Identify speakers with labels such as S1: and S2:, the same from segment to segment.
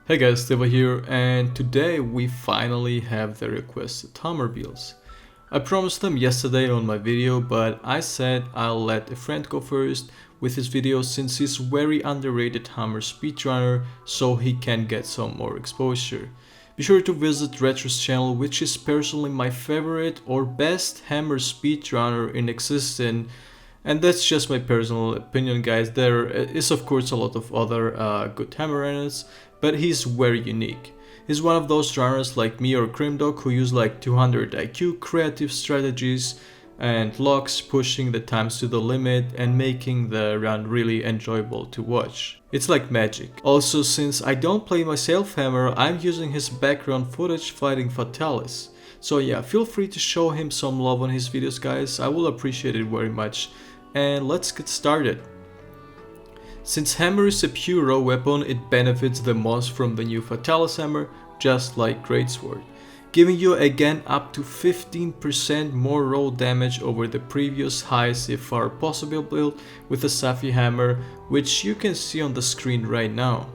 S1: Hey guys, Steva here, and today we finally have the requested hammer builds. I promised them yesterday on my video, but I said I'll let a friend go first with his video since he's very underrated hammer speedrunner, so he can get some more exposure. Be sure to visit Retrou's channel, which is personally my favorite or best hammer speedrunner in existence. And that's just my personal opinion, guys. There is of course a lot of other good hammer runners, but he's very unique. He's one of those runners like me or Grimdog who use like 200 IQ creative strategies and locks, pushing the times to the limit and making the run really enjoyable to watch. It's like magic. Also, since I don't play myself hammer, I'm using his background footage fighting Fatalis. So yeah, feel free to show him some love on his videos, guys. I will appreciate it very much. And let's get started. Since hammer is a pure raw weapon, it benefits the most from the new Fatalis hammer, just like Greatsword, giving you again up to 15% more raw damage over the previous highest if far possible build with the Safi hammer, which you can see on the screen right now.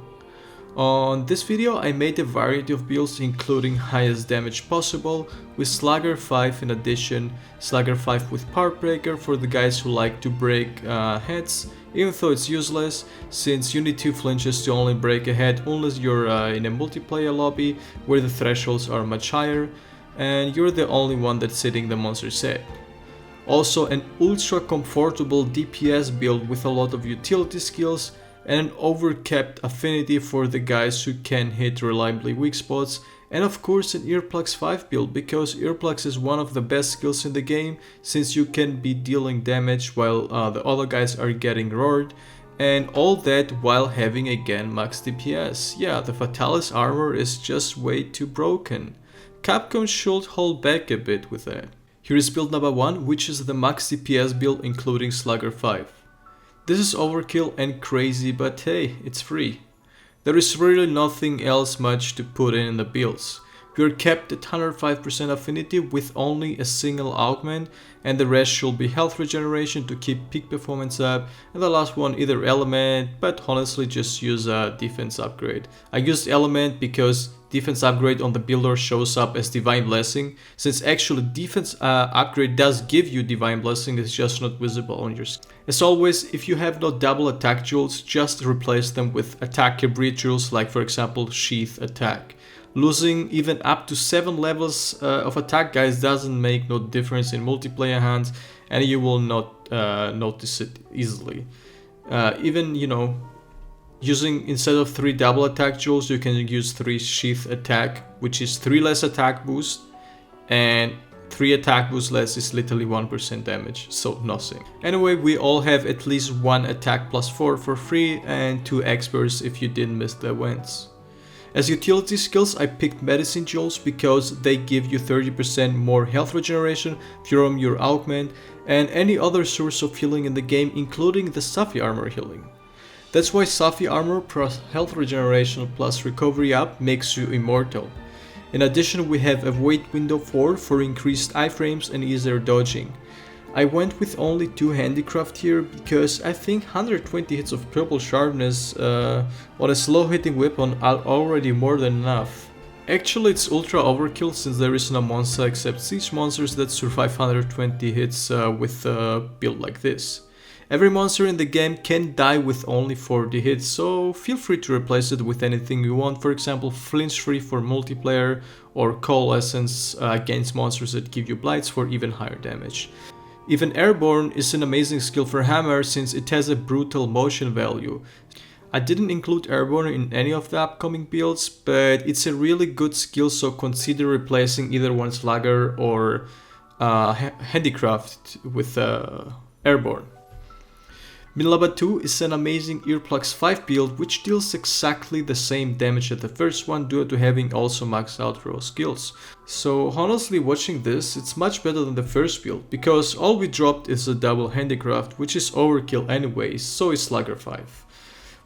S1: On this video I made a variety of builds including highest damage possible with Slugger 5 in addition, Slugger 5 with Partbreaker for the guys who like to break heads, even though it's useless since you need 2 flinches to only break a head unless you're in a multiplayer lobby where the thresholds are much higher and you're the only one that's hitting the monster's head. Also an ultra comfortable DPS build with a lot of utility skills and an overcapped affinity for the guys who can hit reliably weak spots, and of course an Earplugs 5 build because Earplugs is one of the best skills in the game since you can be dealing damage while the other guys are getting roared, and all that while having again max DPS. Yeah, the Fatalis armor is just way too broken. Capcom should hold back a bit with that. Here is build number 1, which is the max DPS build including Slugger 5. This is overkill and crazy, but hey, it's free. There is really nothing else much to put in the builds. We are kept at 105% affinity with only a single augment, and the rest should be health regeneration to keep peak performance up, and the last one either element, but honestly just use a defense upgrade. I used element because defense upgrade on the builder shows up as divine blessing, since actually defense upgrade does give you divine blessing, it's just not visible on your skin. As always, if you have no double attack jewels, just replace them with attack breed jewels, like for example sheath attack. Losing even up to 7 levels of attack, guys, doesn't make no difference in multiplayer hands, and you will not notice it easily. Even, you know, using instead of 3 double attack jewels, you can use 3 sheath attack, which is 3 less attack boost, and 3 attack boost less is literally 1% damage, so nothing. Anyway, we all have at least 1 attack plus 4 for free and 2 experts if you didn't miss the events. As utility skills, I picked medicine jewels because they give you 30% more health regeneration from your augment and any other source of healing in the game, including the Safi armor healing. That's why Safi armor plus health regeneration plus recovery up makes you immortal. In addition, we have a wait window 4 for increased iframes and easier dodging. I went with only 2 handicraft here because I think 120 hits of purple sharpness on a slow hitting weapon are already more than enough. Actually, it's ultra overkill since there is no monster except siege monsters that survive 120 hits with a build like this. Every monster in the game can die with only 40 hits, so feel free to replace it with anything you want, for example flinch free for multiplayer or coalescence against monsters that give you blights for even higher damage. Even Airborne is an amazing skill for hammer since it has a brutal motion value. I didn't include Airborne in any of the upcoming builds, but it's a really good skill, so consider replacing either one Slugger or Handicraft with Airborne. Build 2 is an amazing Earplugs 5 build which deals exactly the same damage as the first one due to having also maxed out raw skills. So honestly, watching this, it's much better than the first build because all we dropped is a double handicraft, which is overkill anyways, so is Slugger 5.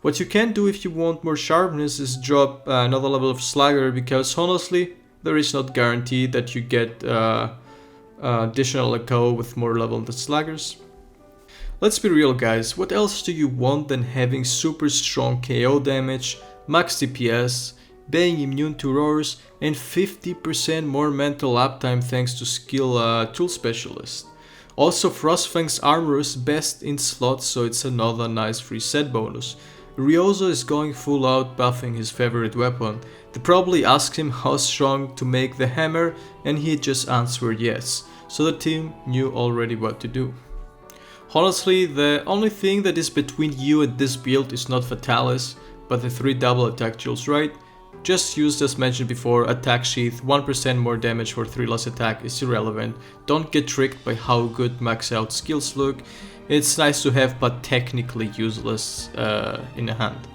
S1: What you can do if you want more sharpness is drop another level of Slugger because honestly, there is not guarantee that you get additional echo with more level than Sluggers. Let's be real, guys, what else do you want than having super strong KO damage, max DPS, being immune to roars, and 50% more mental uptime thanks to skill tool specialist. Also, Frostfang's armor is best in slots, so it's another nice free set bonus. Ryozo is going full out buffing his favorite weapon. They probably asked him how strong to make the hammer and he just answered yes, so the team knew already what to do. Honestly, the only thing that is between you and this build is not Fatalis, but the 3 double attack tools, right? Just used as mentioned before, attack sheath, 1% more damage for 3 less attack is irrelevant. Don't get tricked by how good max out skills look. It's nice to have but technically useless in a hand.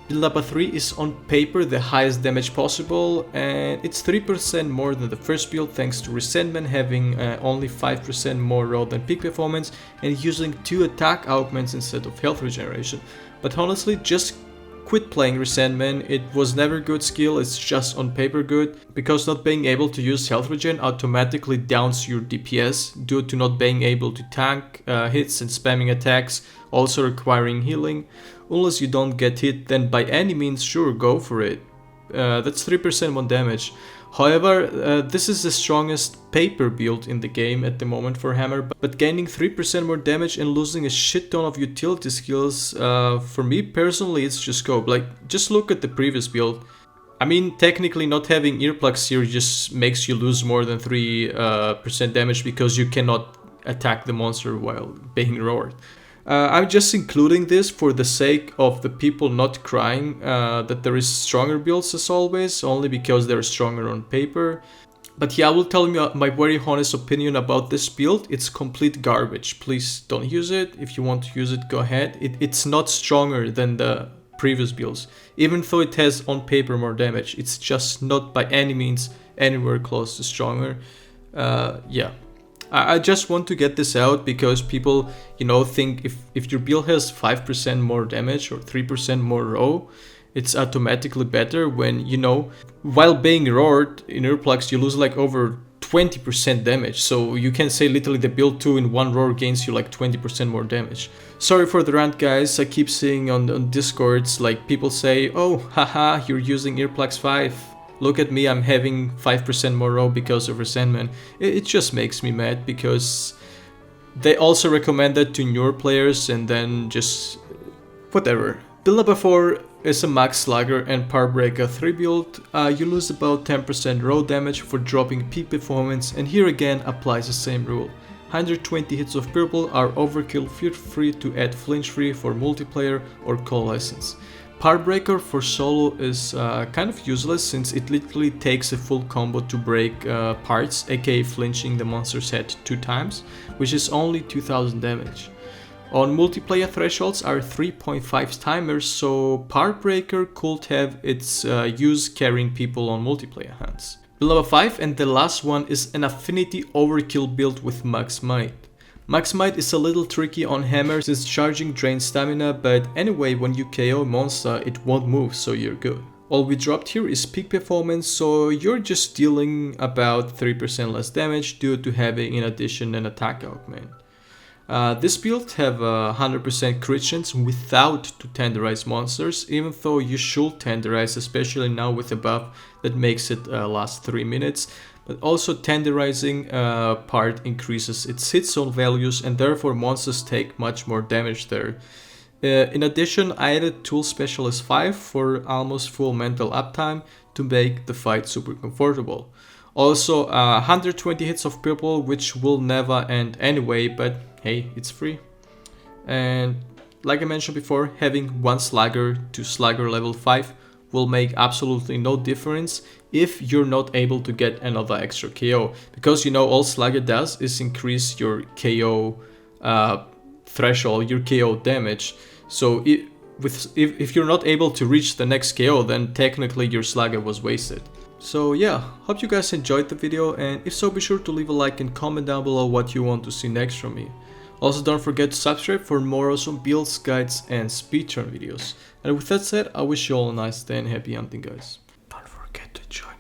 S1: Build up a 3 is on paper the highest damage possible, and it's 3% more than the first build thanks to Resentment having only 5% more raw than peak performance and using 2 attack augments instead of health regeneration. But honestly, just quit playing Resentment. It was never good skill, it's just on paper good, because not being able to use health regen automatically downs your DPS due to not being able to tank hits and spamming attacks, also requiring healing. Unless you don't get hit, then by any means sure, go for it. That's 3% more damage. However, this is the strongest paper build in the game at the moment for Hammer, but gaining 3% more damage and losing a shit ton of utility skills, for me personally it's just scope. Like, just look at the previous build. I mean, technically not having Earplugs here just makes you lose more than 3% damage because you cannot attack the monster while being roared. I'm just including this for the sake of the people not crying that there is stronger builds as always, only because they're stronger on paper. But yeah, I will tell you my very honest opinion about this build. It's complete garbage. Please don't use it. If you want to use it, go ahead. It's not stronger than the previous builds. Even though it has on paper more damage, it's just not by any means anywhere close to stronger. Yeah. I just want to get this out because people, you know, think if your build has 5% more damage or 3% more raw, it's automatically better when, you know, while being roared in Earplugs you lose like over 20% damage. So you can say literally the build 2 in 1 roar gains you like 20% more damage. Sorry for the rant, guys. I keep seeing on Discords like people say, oh, haha, you're using Earplugs 5. Look at me, I'm having 5% more raw because of Resentment. It just makes me mad because they also recommend that to newer players and then just whatever. Build up a 4 is a max Slugger and Partbreaker 3 build. You lose about 10% raw damage for dropping peak performance, and here again applies the same rule. 120 hits of purple are overkill, feel free to add flinch free for multiplayer or coalescence. Partbreaker for solo is kind of useless since it literally takes a full combo to break parts, aka flinching the monster's head 2 times, which is only 2000 damage. On multiplayer thresholds are 3.5 timers, so Partbreaker could have its use carrying people on multiplayer hands. Build up a 5 and the last one is an Affinity overkill build with Max Might. Max Might is a little tricky on Hammer since charging drains stamina, but anyway when you KO a monster it won't move, so you're good. All we dropped here is peak performance, so you're just dealing about 3% less damage due to having in addition an attack augment. This build have 100% crit chance without to tenderize monsters, even though you should tenderize, especially now with a buff that makes it last 3 minutes. But also tenderizing part increases its hit zone values and therefore monsters take much more damage there. In addition, I added Tool Specialist 5 for almost full mental uptime to make the fight super comfortable. Also 120 hits of purple, which will never end anyway, but hey, it's free. And like I mentioned before, having 1 Slugger to Slugger level 5 will make absolutely no difference if you're not able to get another extra KO, because you know all Slugger does is increase your KO threshold, your KO damage. So if you're not able to reach the next KO, then technically your Slugger was wasted. So yeah, hope you guys enjoyed the video, and if so, be sure to leave a like and comment down below what you want to see next from me. Also, don't forget to subscribe for more awesome builds, guides and speedrun videos. And with that said, I wish you all a nice day and happy hunting, guys. Don't forget to join